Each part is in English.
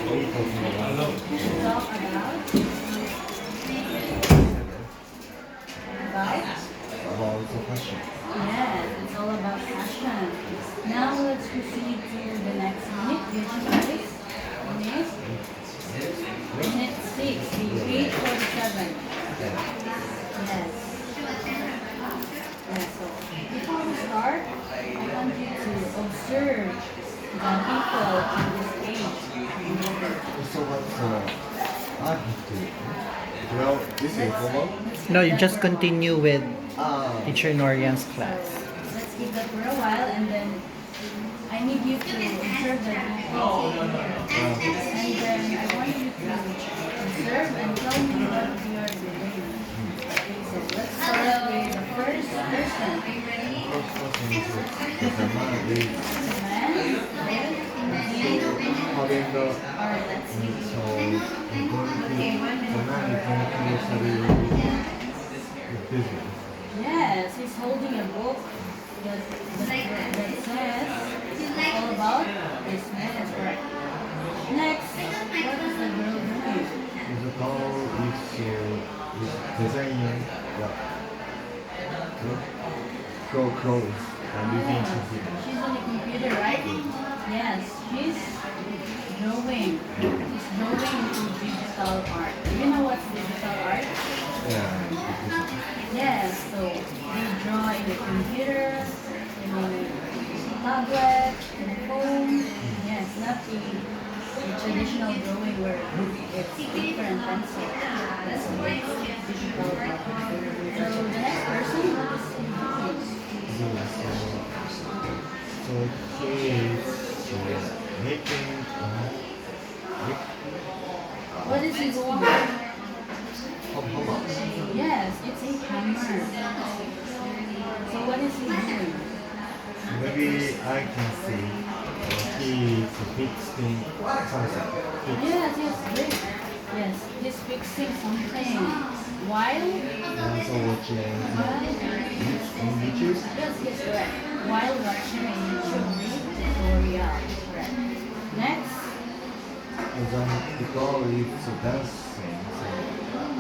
Talk about About the fashion. yes, it's all about fashion. Now let's proceed to the next minute, which is minute minute 6, the 8:47. Yes. Yes. So before we start, I want you to observe the people on this page. So what's art history? Well, this is formal. No, you just continue with Ah, Teacher Norian's class. Let's keep that for a while, and then I need you to observe the people. And then I want you to observe and tell me what you are doing. Okay, so let's start with the first person. first person is the man is The man, having the alright, let's see. so I'm going to the man is going to study the business. Yes, he's holding a book that says all about business, correct? Next, what is the girl doing? The girl is designing the clothes and using computer. She's on the computer, right? Yes, she's drawing. She's drawing into digital art. Do you know what's digital art? Yeah. Yes, so they draw in the computer, in a tablet, in a phone. Yes, not the traditional drawing where it's paper and pencil. That's digital art. So the next person, what is he doing? So he is making What is he doing? hammer. Yes, it's a hammer. So what is he doing? Maybe I can see he is fixing something. Yes, yes, great. Yes, he's fixing something. While Also watching on YouTube. yes, yes, correct. While watching a YouTube tutorial. Correct. Next, And then the girl is dancing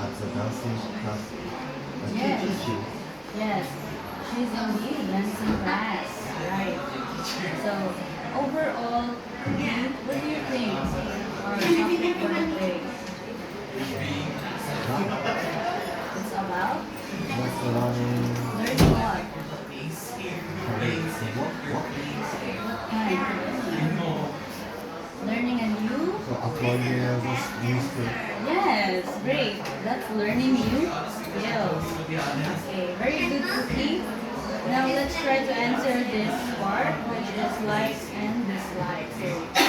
at the dancing class. Yes. yes, she's in the dancing class. Right. So overall, what do you think our topic for today? It's about What's learning? learning what? What? What kind of learning? Learning a new? So acquire this new skill. Yes, great. That's learning new skills. Okay, very good, Cookie. Now let's try to answer this part, which is likes and dislikes. So